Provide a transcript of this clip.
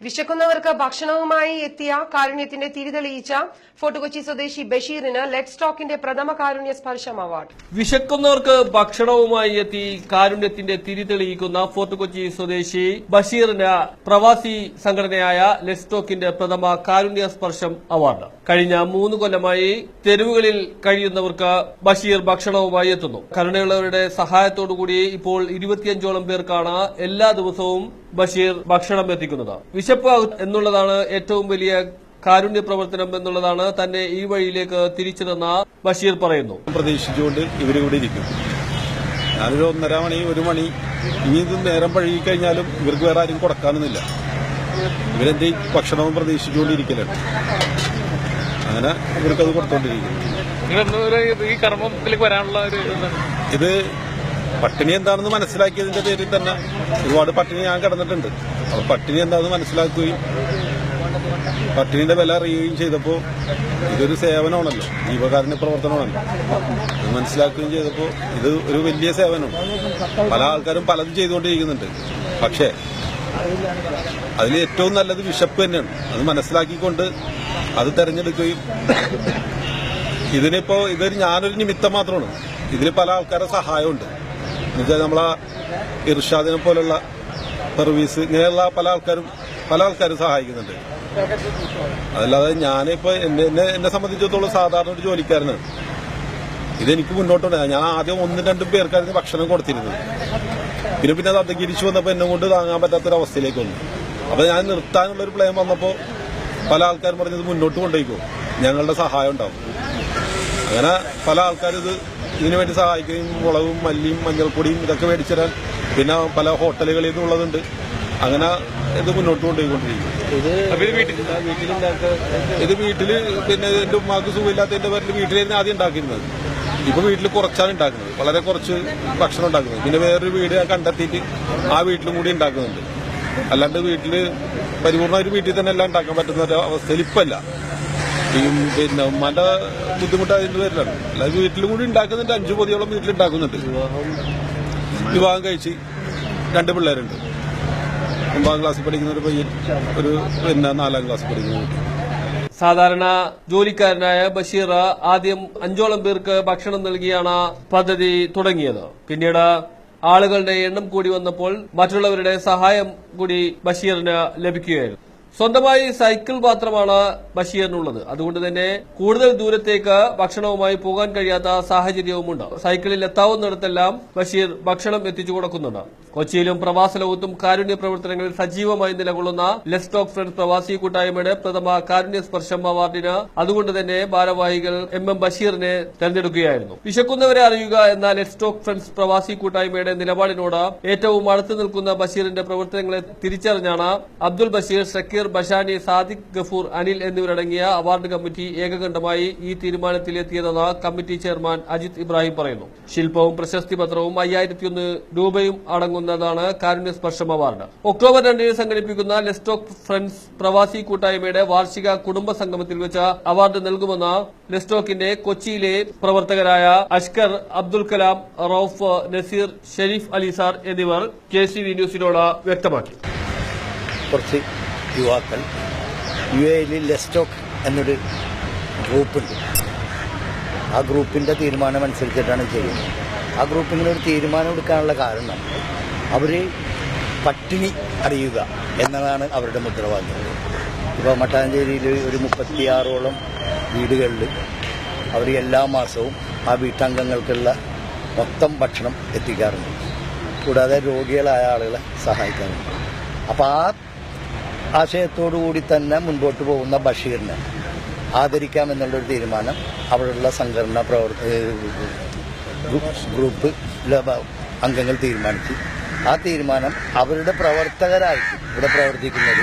വിശക്കുന്നവർക്ക് ഭക്ഷണവുമായി എത്തിയ കാരുണ്യത്തിന്റെ തിരിതെളിയിച്ച ഫോർട്ട് കൊച്ചി സ്വദേശി ബഷീറിന് ലെറ്റ് സ്റ്റോക്കിന്റെ പ്രഥമ കാരുണ്യ സ്പർശം അവാർഡ്. വിശക്കുന്നവർക്ക് ഭക്ഷണവുമായി എത്തി കാരുണ്യത്തിന്റെ തിരിതെളിയിക്കുന്ന ഫോർട്ട് കൊച്ചി സ്വദേശി ബഷീറിന് പ്രവാസി സംഘടനയായ ലെറ്റ് സ്റ്റോക്കിന്റെ പ്രഥമ കാരുണ്യ സ്പർശം അവാർഡ്. കഴിഞ്ഞ 3 കൊല്ലമായി തെരുവുകളിൽ കഴിയുന്നവർക്ക് ബഷീർ ഭക്ഷണവുമായി എത്തുന്നു. കരുണയുള്ളവരുടെ സഹായത്തോടുകൂടി ഇപ്പോൾ 25ഓളം പേർക്കാണ് എല്ലാ ദിവസവും ബഷീർ ഭക്ഷണം എത്തിക്കുന്നത്. വിശപ്പ് എന്നുള്ളതാണ് ഏറ്റവും വലിയ കാരുണ്യ പ്രവർത്തനം എന്നുള്ളതാണ് തന്നെ ഈ വഴിയിലേക്ക് തിരിച്ചതെന്ന് ബഷീർ പറയുന്നു. പ്രതീക്ഷിച്ചുകൊണ്ട് ഇവരിവിടെ ഇരിക്കും. ഞാനൊരു 1:30 മണി 1 മണി ഇനി ഇത് നേരം പഴകി കഴിഞ്ഞാലും ഇവർക്ക് വേറെ ആരും കൊടുക്കാനൊന്നുമില്ല. ഇവരെന്റെ ഭക്ഷണവും പ്രതീക്ഷിച്ചുകൊണ്ടിരിക്കലാണ്. അങ്ങനെ ഇവർക്കത് കൊടുത്തോണ്ടിരിക്കും. ഈ കർമ്മത്തിലേക്ക് വരാനുള്ള ഇത് പട്ടിണി എന്താണെന്ന് മനസ്സിലാക്കിയതിന്റെ പേരിൽ തന്നെ ഒരുപാട് പട്ടിണി ഞാൻ കിടന്നിട്ടുണ്ട്. അപ്പൊ പട്ടിണി എന്താണെന്ന് മനസ്സിലാക്കുകയും പട്ടിണിയുടെ വില അറിയുകയും ചെയ്തപ്പോൾ ഇതൊരു സേവനമാണല്ലോ, ജീവകാരുണ്യ പ്രവർത്തനമാണല്ലോ. അത് മനസ്സിലാക്കുകയും ചെയ്തപ്പോൾ ഇത് ഒരു വലിയ സേവനമാണ്. പല ആൾക്കാരും പലതും ചെയ്തുകൊണ്ടിരിക്കുന്നുണ്ട്. പക്ഷേ അതിൽ ഏറ്റവും നല്ലത് വിശപ്പ് തന്നെയാണ്. അത് മനസ്സിലാക്കിക്കൊണ്ട് അത് തെരഞ്ഞെടുക്കുകയും ഞാനൊരു നിമിത്തം മാത്രമാണ്. ഇതിൽ പല ആൾക്കാരുടെ സഹായമുണ്ട്. എന്നുവെച്ചാൽ നമ്മളെ ഇർഷാദിനെ പോലുള്ള സർവീസ് ഇങ്ങനെയുള്ള പല ആൾക്കാരും സഹായിക്കുന്നുണ്ട്. അതല്ലാതെ ഞാനിപ്പോ എന്നെ സംബന്ധിച്ചിടത്തോളം സാധാരണ ഒരു ജോലിക്കാരനാണ്. ഇതെനിക്ക് മുന്നോട്ടുണ്ട്. ഞാൻ ആദ്യം 1-2 പേർക്കായിരുന്നു ഭക്ഷണം കൊടുത്തിരുന്നത്. പിന്നെ അത് അധികരിച്ചു വന്നപ്പോൾ എന്നെ കൊണ്ട് താങ്ങാൻ പറ്റാത്തൊരവസ്ഥയിലേക്ക് വന്നു. അപ്പൊ ഞാൻ നിർത്താനുള്ളൊരു പ്ലാൻ വന്നപ്പോൾ പല ആൾക്കാരും പറഞ്ഞത് മുന്നോട്ട് കൊണ്ടുപോയിക്കോ, ഞങ്ങളുടെ സഹായം ഉണ്ടാവും. അങ്ങനെ പല ആൾക്കാരും ഇതിനുവേണ്ടി സഹായിക്കുകയും മുളകും മല്ലിയും മഞ്ഞൾപ്പൊടിയും ഇതൊക്കെ മേടിച്ചിടാൻ പിന്നെ പല ഹോട്ടലുകളിൽ നിന്നുള്ളതുണ്ട്. അങ്ങനെ ഇത് മുന്നോട്ട് കൊണ്ടുപോയിക്കൊണ്ടിരിക്കും. ഇത് വീട്ടില് പിന്നെ എന്റെ ഉമ്മാക്ക് സുഖമില്ലാത്തതിന്റെ പേരിൽ വീട്ടിലായിരുന്നു ആദ്യം ഉണ്ടാക്കിയിരുന്നത്. ഇപ്പൊ വീട്ടിൽ കുറച്ചാണ് ഉണ്ടാക്കുന്നത്, വളരെ കുറച്ച് ഭക്ഷണം ഉണ്ടാക്കുന്നത്. പിന്നെ വേറൊരു വീട് കണ്ടെത്തിയിട്ട് ആ വീട്ടിലും കൂടി ഉണ്ടാക്കുന്നുണ്ട്. അല്ലാണ്ട് വീട്ടില് പരിപൂർണ്ണ വീട്ടിൽ തന്നെ എല്ലാം ഉണ്ടാക്കാൻ പറ്റുന്ന ഒരു അവസ്ഥയിൽ ഇപ്പല്ല. പിന്നെ ഉമ്മാന്റെ ബുദ്ധിമുട്ടായതിന്റെ പേരിലാണ്. അല്ലാതെ വീട്ടിലും കൂടി ഉണ്ടാക്കുന്നുണ്ട്. 5 പൊതിയോളം വീട്ടിലുണ്ടാക്കുന്നുണ്ട്. വിവാഹം കഴിച്ച് 2 പിള്ളേരുണ്ട്. 9ാം ക്ലാസ്സിൽ പഠിക്കുന്ന ഒരു പയ്യൻ, ഒരു 4ാം ക്ലാസ്സിൽ പഠിക്കുന്ന കുട്ടി. സാധാരണ ജോലിക്കാരനായ ബഷീർ ആദ്യം 5ഓളം പേർക്ക് ഭക്ഷണം നൽകിയാണ് പദ്ധതി തുടങ്ങിയത്. പിന്നീട് ആളുകളുടെ എണ്ണം കൂടി വന്നപ്പോൾ മറ്റുള്ളവരുടെ സഹായം കൂടി ബഷീറിന് ലഭിക്കുകയായിരുന്നു. സ്വന്തമായി സൈക്കിൾ മാത്രമാണ് ബഷീറിനുള്ളത്. അതുകൊണ്ട് തന്നെ കൂടുതൽ ദൂരത്തേക്ക് ഭക്ഷണവുമായി പോകാൻ കഴിയാത്ത സാഹചര്യവുമുണ്ട്. സൈക്കിളിൽ എത്താവുന്നിടത്തെല്ലാം ബഷീർ ഭക്ഷണം എത്തിച്ചു കൊടുക്കുന്നുണ്ട്. കൊച്ചിയിലും പ്രവാസ ലോകത്തും കാരുണ്യ പ്രവർത്തനങ്ങളിൽ സജീവമായി നിലകൊള്ളുന്ന ലെറ്റ് സ്റ്റോക്ക് ഫ്രണ്ട്സ് പ്രവാസി കൂട്ടായ്മയുടെ പ്രഥമ കാരുണ്യ സ്പർശം അവാർഡിന് അതുകൊണ്ട് തന്നെ ഭാരവാഹികൾ MM ബഷീറിനെ തെരഞ്ഞെടുക്കുകയായിരുന്നു. വിശക്കുന്നവരെ അറിയുക എന്ന ലെറ്റ് സ്റ്റോക്ക് ഫ്രണ്ട്സ് പ്രവാസി കൂട്ടായ്മയുടെ നിലപാടിനോട് ഏറ്റവും അടുത്ത് നിൽക്കുന്ന ബഷീറിന്റെ പ്രവർത്തനങ്ങളെ തിരിച്ചറിഞ്ഞാണ് അബ്ദുൽ ബഷീർ, ഷക്കീർ, ബഷാനി, സാദിഖ്, ഗഫൂർ, അനിൽ എന്നിവരടങ്ങിയ അവാർഡ് കമ്മിറ്റി ഏകകണ്ഠമായി ഈ തീരുമാനത്തിലെത്തിയതെന്ന് കമ്മിറ്റി ചെയർമാൻ അജിത് ഇബ്രാഹിം പറയുന്നു. ശില്പവും പ്രശസ്തി പത്രവും 5001 രൂപയും അടങ്ങുന്നതാണ് കാരുണ്യ സ്പർശം അവാർഡ്. ഒക്ടോബർ 2 സംഘടിപ്പിക്കുന്ന ലെറ്റ് സ്റ്റോക്ക് ഫ്രണ്ട്സ് പ്രവാസി കൂട്ടായ്മയുടെ വാർഷിക കുടുംബ സംഗമത്തിൽ വെച്ച് അവാർഡ് നൽകുമെന്ന് ലെറ്റ് സ്റ്റോക്കിന്റെ കൊച്ചിയിലെ പ്രവർത്തകരായ അഷ്കർ, അബ്ദുൽ കലാം, റൌഫ്, നസീർ, ഷെരീഫ് അലിസാർ എന്നിവർ KCV ന്യൂസിനോട് വ്യക്തമാക്കി. കുറച്ച് യുവാക്കൾ UAE ലെറ്റ് സ്റ്റോക്ക് എന്നൊരു ഗ്രൂപ്പുണ്ട്. ആ ഗ്രൂപ്പിൻ്റെ തീരുമാനമനുസരിച്ചിട്ടാണ് ചെയ്യുന്നത്. ആ ഗ്രൂപ്പിങ്ങനെ ഒരു തീരുമാനം എടുക്കാനുള്ള കാരണം അവർ പട്ടിണി അറിയുക എന്നതാണ് അവരുടെ മുദ്രാവാക്യം. ഇപ്പോൾ മട്ടാഞ്ചേരിയിൽ ഒരു 36ഓളം വീടുകളിൽ അവർ എല്ലാ മാസവും ആ വീട്ടംഗങ്ങൾക്കുള്ള മൊത്തം ഭക്ഷണം എത്തിക്കാറുണ്ട്. കൂടാതെ രോഗികളായ ആളുകളെ സഹായിക്കാറുണ്ട്. അപ്പോൾ ആ ആശയത്തോടുകൂടി തന്നെ മുൻപോട്ട് പോകുന്ന ബഷീറിനെ ആദരിക്കാമെന്നുള്ളൊരു തീരുമാനം അവിടെയുള്ള സംഘടനാ ഗ്രൂപ്പ് അംഗങ്ങൾ തീരുമാനിച്ചു. ആ തീരുമാനം അവരുടെ പ്രവർത്തകരായിട്ട് ഇവിടെ പ്രവർത്തിക്കുന്നത്